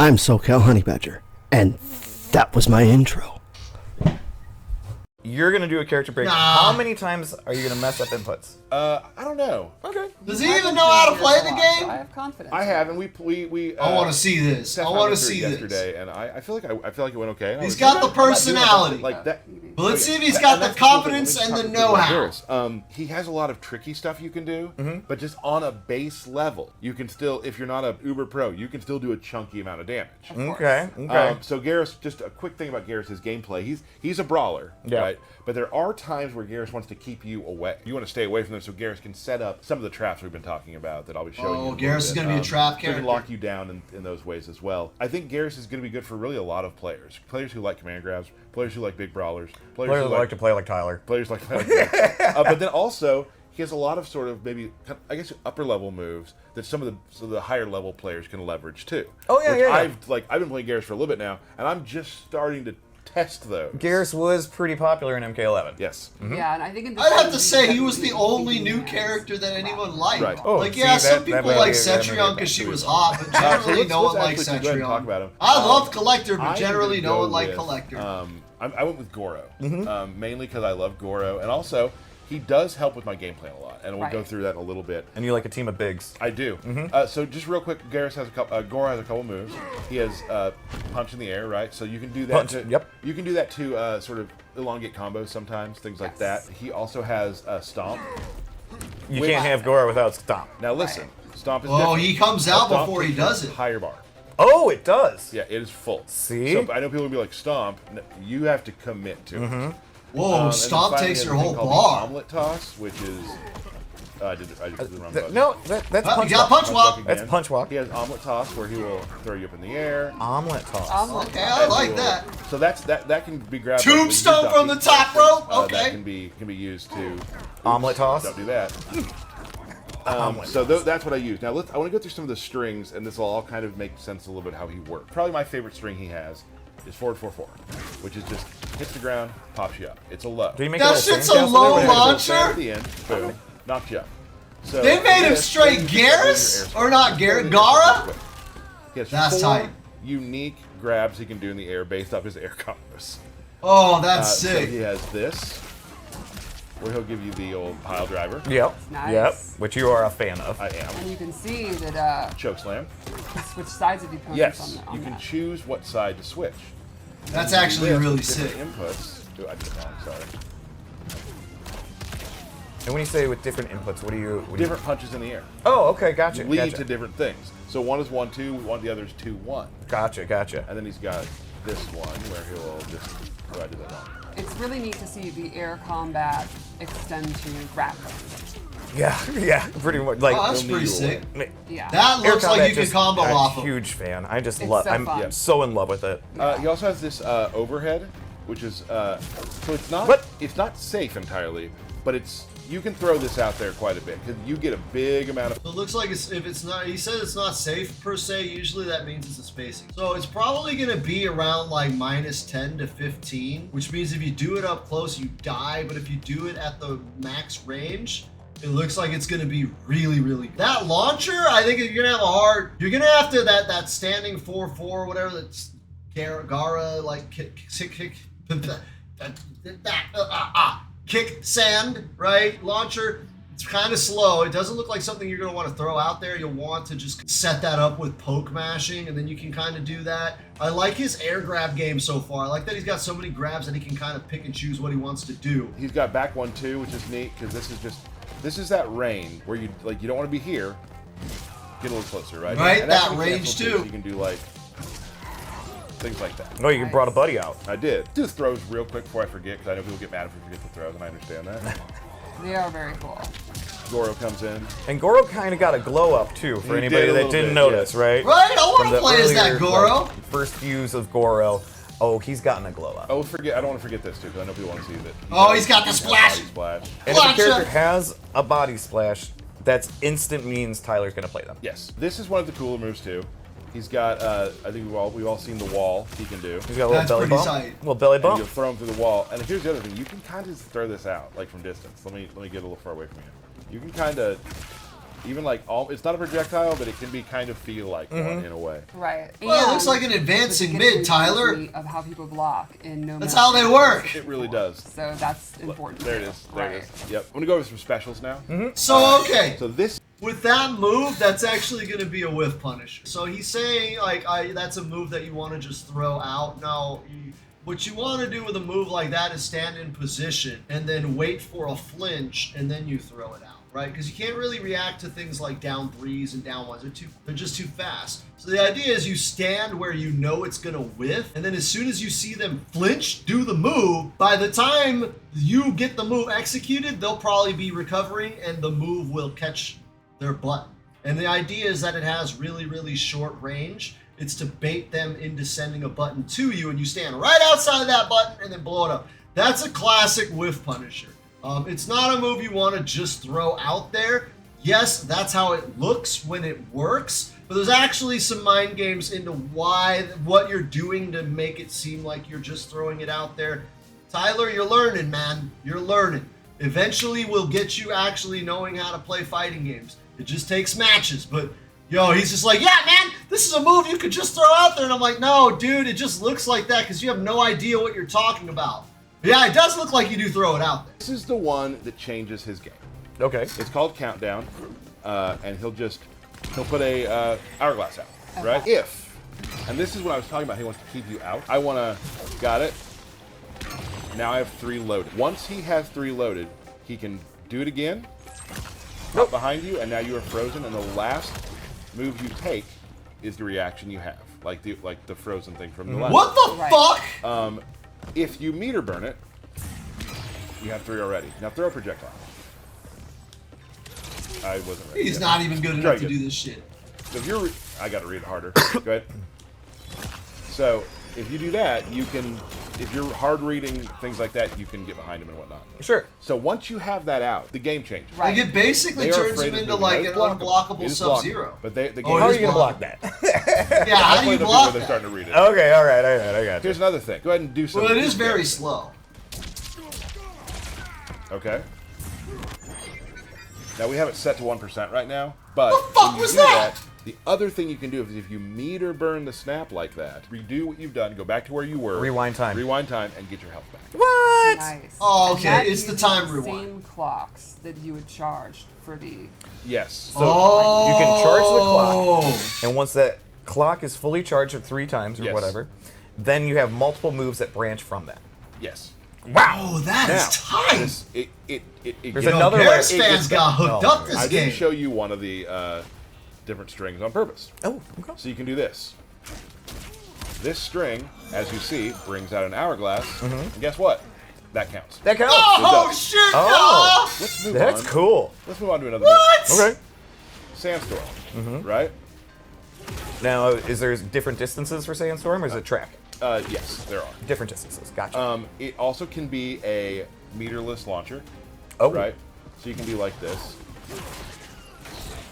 I'm SoCal Honey Badger, and that was my intro. You're gonna do a character break. Nah. How many times are you gonna mess up inputs? I don't know. Okay. Does he even know how to play the game? I have confidence. I have, and we. I want to see this. I want to see this. Yesterday, and I feel like it went okay. He's got the personality. Like that. But let's see if he's got the confidence and the know-how. He has a lot of tricky stuff you can do, but just on a base level, you can still, if you're not a uber pro, you can still do a chunky amount of damage. Okay. Okay. So Geras, just a quick thing about Geras' gameplay. He's a brawler, right? But there are times where Geras wants to keep you away. You want to stay away from them so Geras can set up some of the traps we've been talking about that I'll be showing you. Oh, Geras is going to be a trap So character. he can lock you down in those ways as well. I think Geras is going to be good for really a lot of players. Players who like command grabs, players who like big brawlers, Players who like to play like Tyler. Players like to play like Tyler. But then also, he has a lot of sort of maybe, I guess, upper level moves that some of the higher level players can leverage too. Oh, yeah, yeah. I've been playing Geras for a little bit now, and I'm just starting to test those. Geras was pretty popular in MK11. Yes. Yeah, and I think in I'd have to say he was the only new character that anyone liked. Right. Oh, Like, yeah, see, some that people may like be- that may be Cetrion because she was hot, but generally no one likes actually go ahead and talk Cetrion. about him. I loved Collector, but I'm generally gonna no go one liked with, Collector. I went with Goro, mainly because I love Goro, and also he does help with my gameplay a lot, and we'll go through that in a little bit. And you like a team of bigs. I do. So just real quick, Geras has Goro has a couple moves. He has punch in the air, right? So you can do that. Punch, yep. You can do that to sort of elongate combos sometimes, things like that. He also has stomp. You can't have Goro without Stomp. Now listen, stomp is. Oh, different. he comes out Stomp before he takes does a it. Higher bar. Oh, it does. Yeah, it is full. See? So I know people will be like stomp. You have to commit to it. Whoa, And then Stomp finally takes he has your a whole thing called bar. the omelet toss, which is. I did the wrong button. No, that's Oh, punch you got walk. punch walk. That's punch walk. He has omelet toss where he will throw you up in the air. Omelet toss. Okay, I like that. So that can be grabbed. Tombstone from the top rope. That Okay. can be used to. Omelet toss. Don't do that. So that's what I use. Now I want to go through some of the strings, and this will all kind of make sense a little bit how he works. Probably my favorite string he has is forward 4-4, which is just hits the ground, pops you up. It's a low. Do you make That a little shit's a sandcastle low there? launcher? At the end, boom, knocks you up. So They made him this- straight Geras? Or not Geras? Gara? He has That's 4 tight. unique grabs he can do in the air based off his air combos. Oh, that's So sick. he has this, where he'll give you the old pile driver. Yep. Nice. Yep. Which you are a fan of. I am. And you can see that Choke slam. switch sides of the opponents Yes, on you can that. choose what side to switch. That's actually This, really different sick. Inputs. Oh, I did it wrong. Sorry. And when you say with different inputs, what do you? Different punches in the air Oh, okay, gotcha. lead Gotcha. to different things. So one is 1-2, the other is 2-1, Gotcha. Gotcha. and then he's got this one where he'll just. Oh, I did that wrong. It's really neat to see the air combat extend to grappling. Yeah. Yeah. Pretty much. Like. Oh, that's He'll pretty knee you sick. away. Yeah. That Air looks like combat you can just- combo I'm off a of. huge fan. I just It's love. so I'm fun. so in love with it. He also has this overhead, which is so it's not What? it's not safe entirely, but you can throw this out there quite a bit because you get a big amount of. So it looks like if it's not, he said it's not safe per se. Usually that means it's a spacing. So it's probably gonna be around like -10 to 15, which means if you do it up close, you die. But if you do it at the max range, it looks like it's gonna be really, really. That launcher, I think you're gonna have a hard. You're gonna have to that standing 4-4, whatever that's Gara like kick sand, right? Launcher. It's kind of slow. It doesn't look like something you're going to want to throw out there. You'll want to just set that up with poke mashing, and then you can kind of do that. I like his air grab game so far. I like that he's got so many grabs that he can kind of pick and choose what he wants to do. He's got back 1-2, which is neat because this is that range where you don't want to be here. Get a little closer, right? Right, And that's that what you range cancel too. You can do like things like that. Oh, you brought a buddy out. I did. Do the throws real quick before I forget, because I know people get mad if we forget the throws, and I understand that. They are very cool. Goro comes in. And Goro kind of got a glow up too for He anybody did a that little didn't bit, notice, yes. right? Right? I want From to the play as that earlier, Goro. like, first views of Goro. Oh, he's gotten a glow up. Oh, I don't want to forget this too, because I know people want to see that. Oh, he's got the splash. Body splash. And if a Gotcha. character has a body splash, that's instant means Tyler's gonna play them. Yes, this is one of the cooler moves too. He's got, I think we've all seen the wall he can do. He's got a little That's belly pretty bump. tight. Little belly And you'll bump. throw him through the wall. And here's the other thing: you can kind of throw this out, like from distance. Let me get a little far away from you. You can kind of Even like it's not a projectile, but it can be kind of feel like one in a way. Right. Well, it looks And like an advancing the mid, beginning Tyler. of how people block in No That's Man's how they Sky. work. It really does. So that's important. There it too. is. There Right. it is. Yep. I'm gonna go over some specials now. So, okay. So this. With that move, that's actually going to be a whiff punisher. So he's saying, like, that's a move that you want to just throw out. No, what you want to do with a move like that is stand in position and then wait for a flinch and then you throw it out, right? Because you can't really react to things like down threes and down ones. They're just too fast. So the idea is you stand where you know it's going to whiff, and then as soon as you see them flinch, do the move. By the time you get the move executed, they'll probably be recovering and the move will catch their button. And the idea is that it has really, really short range. It's to bait them into sending a button to you, and you stand right outside of that button and then blow it up. That's a classic whiff punisher. It's not a move you want to just throw out there. Yes, that's how it looks when it works, but there's actually some mind games into what you're doing to make it seem like you're just throwing it out there. Tyler, you're learning, man. You're learning. Eventually, we'll get you actually knowing how to play fighting games. It just takes matches, but yo, he's just like, yeah, man, this is a move you could just throw out there. And I'm like, no, dude, it just looks like that because you have no idea what you're talking about. Yeah, it does look like you do throw it out there. This is the one that changes his game. Okay. It's called Countdown, and he'll put a hourglass out, right? And this is what I was talking about. He wants to keep you out. I want to, got it. Now I have 3 loaded. Once he has 3 loaded, he can do it again. Up behind you, and now you are frozen. And the last move you take is the reaction you have, like the frozen thing from the last. What the fuck? If you meter burn it, you have 3 already. Now throw a projectile. I wasn't ready. He's yet. not even good Try enough to again. do this shit. So if you're, I got to read it harder. Go ahead. So if you do that, you can. If you're hard reading things like that, you can get behind him and whatnot. Sure. So once you have that out, the game changes. Like it basically They are turns afraid him of into moving. like It an is blockable. unblockable It is Sub-Zero. blockable. But the game. Oh, How are it you is gonna block that? Yeah, how do Play you the block people that are that? starting to read it. Okay, all right, I got you. Here's another thing. Go ahead and do something. Well, it is very slow. Okay. Now we have it set to 1% right now, but The fuck when you was do that? the other thing you can do is if you meter burn the snap like that, redo what you've done, go back to where you were, Rewind time, and get your health back. What? Nice. Oh, And okay, that it's the uses time the rewind. Same clocks that you would charge for the. Yes. So Oh. You can charge the clock, and once that clock is fully charged 3 times or Yes. whatever, then you have multiple moves that branch from that. yes. Wow, that Now, is tight. this, it There's gets- another Geras layer. fans got hooked No, up this I game. didn't show you one of the different strings on purpose. Oh, okay. So you can do this. This string, as you see, brings out an hourglass, and guess what? That counts. That counts. Oh, It does. shit, Oh. no! Let's move That's on. cool. Let's move on to another. What? Okay. Sandstorm, right? Now, is there different distances for Sandstorm, or is it track? Yes, there are. Different distances. Gotcha. It also can be a meterless launcher, Oh. right? So you can do like this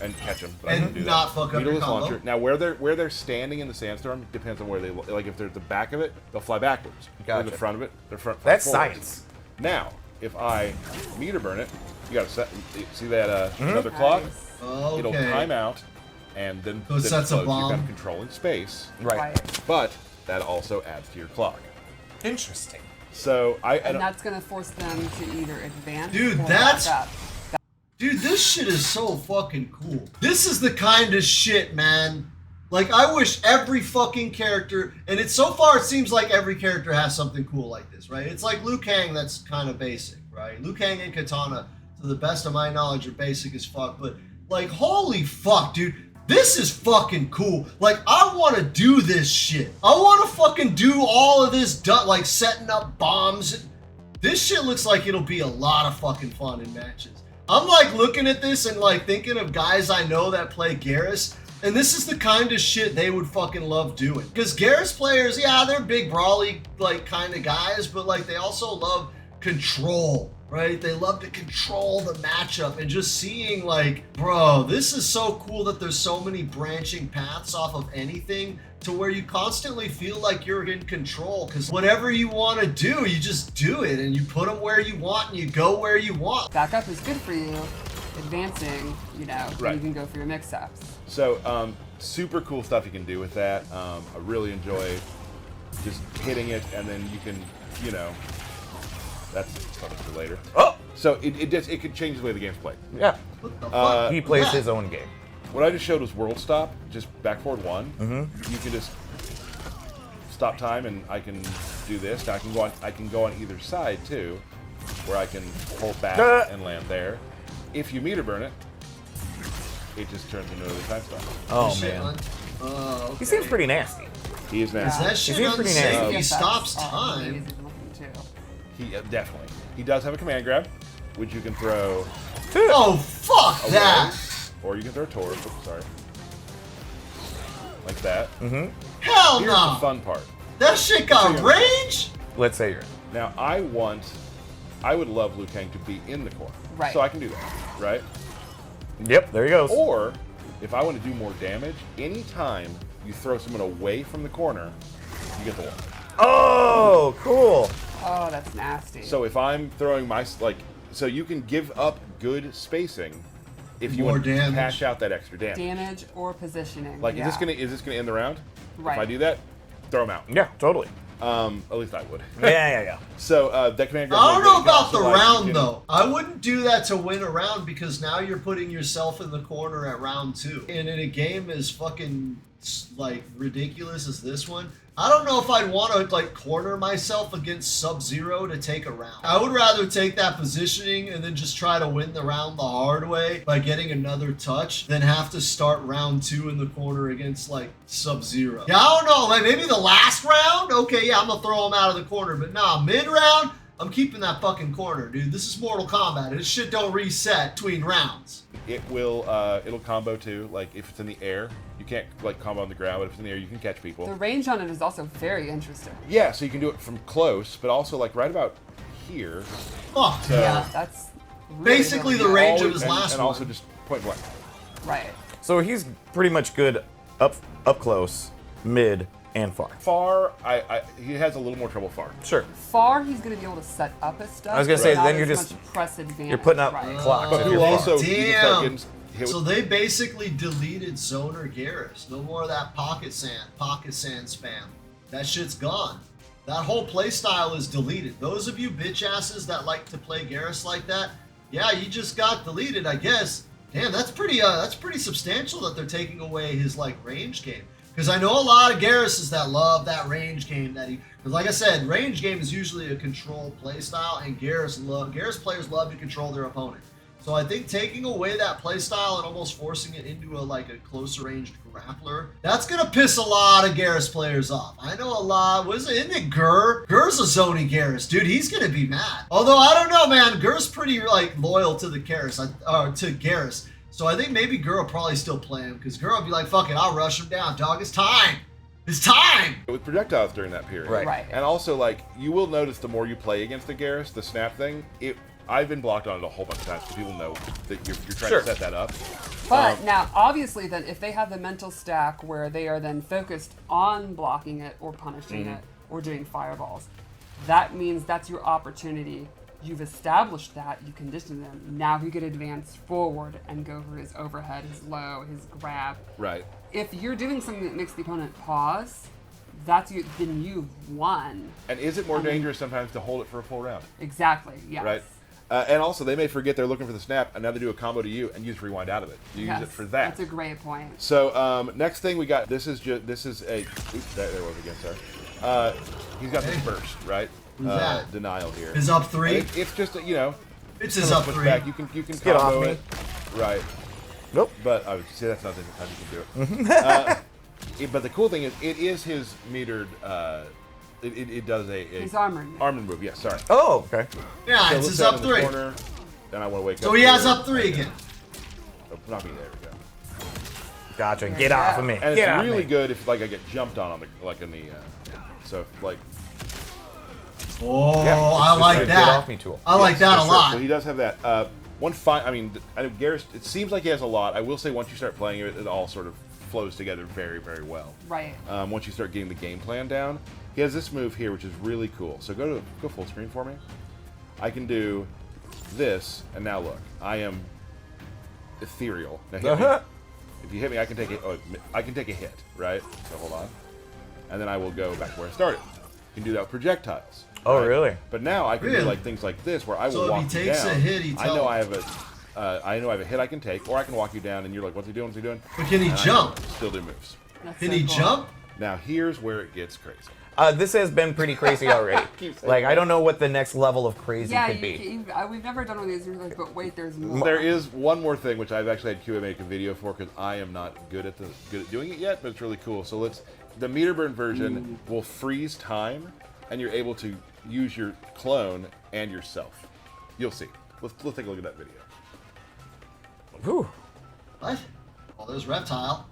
and catch them. But I And didn't do not that. fuck up your Meterless combo. launcher. Now, where they're standing in the sandstorm depends on where they like. If they're at the back of it, they'll fly backwards. If they're in the Gotcha. front of it, they're front. That's forwards. science. Now, if I meter burn it, you got to set. See that another clock? Nice. It'll Okay. time out, and then So it then sets a close. You're kind bomb. of controlling space, Right. Right. but that also adds to your clock. Interesting. So I And don't- that's gonna force them to either advance Dude, or that's- back up. Dude, this shit is so fucking cool. This is the kind of shit, man. Like, I wish every fucking character, and it's so far it seems like every character has something cool like this, right? It's like Liu Kang that's kind of basic, right? Liu Kang and Katana, to the best of my knowledge, are basic as fuck, but like, holy fuck, dude. This is fucking cool. Like, I want to do this shit. I want to fucking do all of this, like setting up bombs. This shit looks like it'll be a lot of fucking fun in matches. I'm like looking at this and like thinking of guys I know that play Geras, and this is the kind of shit they would fucking love doing. Because Geras players, yeah, they're big brawly like kind of guys, but like they also love control, right? They love to control the matchup, and just seeing like, bro, this is so cool that there's so many branching paths off of anything to where you constantly feel like you're in control, because whatever you want to do, you just do it, and you put them where you want and you go where you want. Backup is good for you. advancing, you know, then Right. you can go for your mix-ups. So, super cool stuff you can do with that. I really enjoy just hitting it, and then you can, you know, that's something for later. Oh! So it could change the way the game's played. Yeah. What the fuck? He plays Yeah. his own game. What I just showed was world stop, just back forward 1. Mm-hmm. You can just stop time, and I can do this. Now I can go on either side too, where I can hold back and land there. If you meter burn it, it just turns into another time stop. Oh, Shit, man. man. Oh, He seems pretty nasty. He is Is nasty. that shit seems pretty unsafe? nasty. He stops time. Amazing looking too. He definitely. He does have a command grab, which you can throw Oh, fuck away, that! or you can throw toward. Oops, sorry. Like that. Hell Here's no! the fun part. That shit got So- range? Let's say you're. Now I would love Liu Kang to be in the corner. Right. So I can do that, right? Yep, there he goes. Or if I want to do more damage, anytime you throw someone away from the corner, you get the one. Oh, cool. Oh, that's nasty. So if I'm throwing so you can give up good spacing if you More want to damage. cash out that extra damage. damage or positioning. Like, yeah. is this gonna end the round? Right. If I do that, throw them out. Yeah, totally. At least I would. Yeah. So that command grab. I don't know about the also, like, you round can- though. I wouldn't do that to win a round because now you're putting yourself in the corner at round 2. And in a game as fucking like ridiculous as this one, I don't know if I'd want to like corner myself against Sub-Zero to take a round. I would rather take that positioning and then just try to win the round the hard way by getting another touch than have to start round 2 in the corner against like Sub-Zero. Yeah, I don't know. Like maybe the last round, okay, yeah, I'm gonna throw him out of the corner, but nah, mid-round, I'm keeping that fucking corner, dude. This is Mortal Kombat. This shit don't reset between rounds. It'll combo too. Like if it's in the air, you can't like combo on the ground, but if it's in the air, you can catch people. The range on it is also very interesting. Yeah, so you can do it from close, but also like right about here. Fuck So- Yeah, that's really, Basically really the good. range of Always- his last and also one. just point blank. Right. So he's pretty much good up close, mid, and far. Far, he has a little more trouble far. Sure. Far, he's going to be able to set up his stuff. I was gonna say, but then not you're as just- much press advantage. You're putting up right. clocks. But if who you're far. also you can start Damn. getting hit So with, they basically deleted Zoner Geras. No more of that pocket sand spam. That shit's gone. That whole playstyle is deleted. Those of you bitch asses that like to play Geras like that, yeah, you just got deleted, I guess. Damn, that's pretty substantial that they're taking away his like range game. Because I know a lot of Gerases that love that range game because like I said, range game is usually a control playstyle, and Geras players love to control their opponent. So I think taking away that playstyle and almost forcing it into a closer ranged grappler, that's gonna piss a lot of Geras players off. I know a lot. Isn't it Gur? Gur's a Zony Geras, dude. He's gonna be mad. Although I don't know, man. Gur's pretty loyal to the Geras. So I think maybe Gur will probably still play him because Gur will be like, "Fuck it, I'll rush him down, dog. It's time. It's time." with projectiles during that period. Right. Right. And also, like, you will notice the more you play against the Geras, the snap thing, I've been blocked on it a whole bunch of times so people know that you're trying Sure. to set that up. But now, obviously, then, if they have the mental stack where they are then focused on blocking it or punishing it or doing fireballs, that means that's your opportunity. You've established that, you conditioned them. Now he could advance forward and go for his overhead, his low, his grab. Right. If you're doing something that makes the opponent pause, then you've won. And is it more dangerous sometimes to hold it for a full round? Exactly, yes. Right. And also, they may forget they're looking for the snap, and now they do a combo to you, and you just rewind out of it. You Yes, use it for that. That's a great point. So next thing we got. This is a. Oops, there was again. Sorry. He's got this burst, right? Who's that? Denial here. His up 3. It's just It's his up push 3. back. You can Get off combo me. it, right? Nope. But I would say that's not the time you can do it. But the cool thing is, it is his metered. It does a His armor. armor move. Yes, sorry. Oh, okay. Yeah, So it's let's his set up him in the 3. corner, then I want to wake up. So he has here. up 3 again. Oh, not me. There we go. Gotcha. There Get you off go. of me. And Get it's off really me. good if like I get jumped on the so like Oh, Yeah, I Just like a that. Get off me tool. I like that a so lot. he does have that. I mean, Geras. It seems like he has a lot. I will say once you start playing it, it all sort of flows together very, very well. Right. Once you start getting the game plan down, he has this move here, which is really cool. So go full screen for me. I can do this, and now look, I am ethereal. Now hit me. If you hit me, I can take it. Oh, I can take a hit, right? So hold on, and then I will go back where I started. You can do that with projectiles. Oh, right? really? But now I can do Really? like things like this, where I will So walk if he you takes down. a hit, he I know I teleports. have I know I have a hit I can take, or I can walk you down, and you're like, "What's he doing? What's he doing?" But can he And I jump? still do moves. That's Can so he cool. jump? Now here's where it gets crazy. This has been pretty crazy already. Like, I don't know what the next level of crazy Yeah, could be. we've never done one of these. You're like, but wait, there's more. There is one more thing which I've actually had QA make a video for because I am not good at doing it yet, but it's really cool. So the meter burn version will freeze time, and you're able to use your clone and yourself. You'll see. Let's take a look at that video. Whew. What? Well, there's Reptile.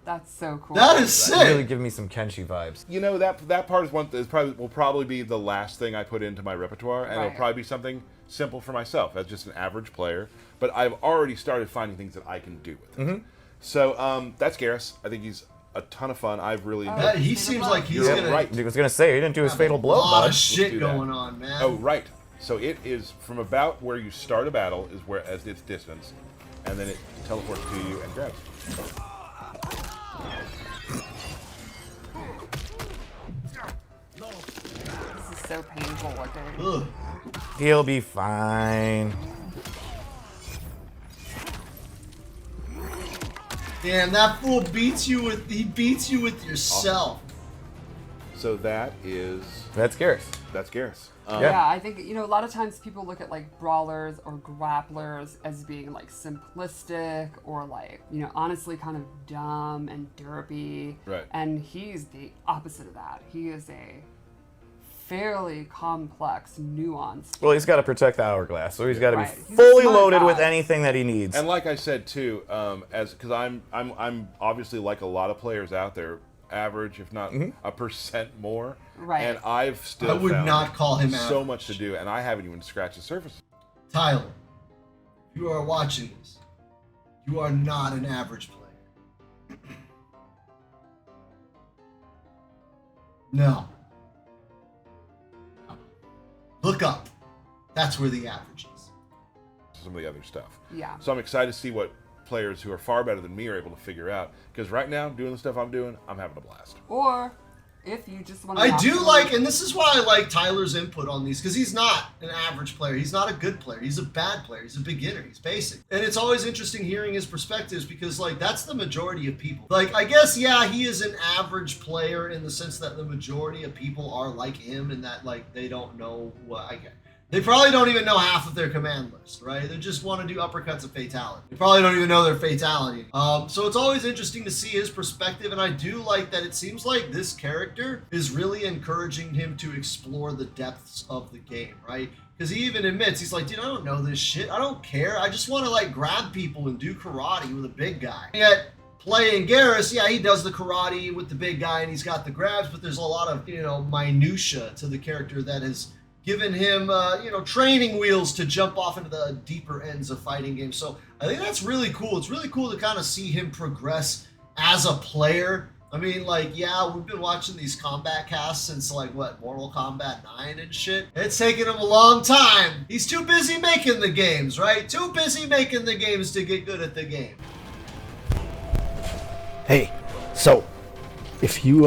That's so cool. That is sick. Really give me some Kenshi vibes. You know that part will probably be the last thing I put into my repertoire, and it'll Right. probably be something simple for myself as just an average player. But I've already started finding things that I can do with it. So that's Geras. I think he's a ton of fun. I've really He seems like he's You're gonna right. I was gonna say he didn't do his fatal a blow, lot bud. of shit do that. going on, man. Oh, right. So it is from about where you start a battle is where as its distance, and then it teleports to you and grabs you. This is so painful looking. Ugh. He'll be fine. Damn, that fool beats you with yourself. So that's That's Geras. Yeah. Yeah, I think, a lot of times people look at like brawlers or grapplers as being like simplistic or like, honestly kind of dumb and derpy. Right. And he's the opposite of that. He is a fairly complex, nuanced. Well, he's got to protect the hourglass, so he's got to Right. be He's a fully smart loaded with guy. anything that he needs. And like I said too, because I'm obviously like a lot of players out there, average if not a percent more. Right. And I've still I would found not call him so average. much to do, and I haven't even scratched the surface. Tyler, if you are watching this, you are not an average player. No. Look up. That's where the average is. Some of the other stuff. Yeah. So I'm excited to see what players who are far better than me are able to figure out. Because right now, doing the stuff I'm doing, I'm having a blast. Or if you just want to. I do like, and this is why I like Tyler's input on these, because he's not an average player. He's not a good player. He's a bad player. He's a beginner. He's basic. And it's always interesting hearing his perspectives because, like, that's the majority of people. Like, I guess, yeah, he is an average player in the sense that the majority of people are like him and that, like, they don't know what, I get. They probably don't even know half of their command list, right? They just want to do uppercuts of fatality. They probably don't even know their fatality. So it's always interesting to see his perspective, and I do like that it seems like this character is really encouraging him to explore the depths of the game, right? Because he even admits, he's like, dude, I don't know this shit. I don't care. I just want to, like, grab people and do karate with a big guy. Yet, playing Geras, yeah, he does the karate with the big guy, and he's got the grabs, but there's a lot of, minutia to the character that has given him, training wheels to jump off into the deeper ends of fighting games. So I think that's really cool. It's really cool to kind of see him progress as a player. I mean, like, yeah, we've been watching these Kombat Kasts since, like, Mortal Kombat 9 and shit. It's taken him a long time. He's too busy making the games, right? Too busy making the games to get good at the game. Hey, so if you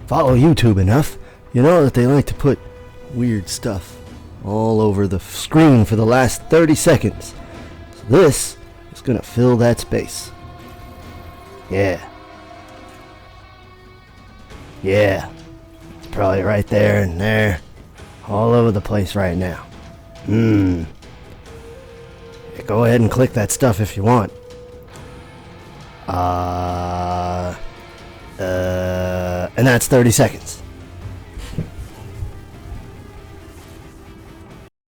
follow YouTube enough, you know that they like to put weird stuff all over the screen for the last 30 seconds. So this is gonna fill that space. Yeah. Yeah. It's probably right there and there. All over the place right now. Yeah, go ahead and click that stuff if you want. And that's 30 seconds.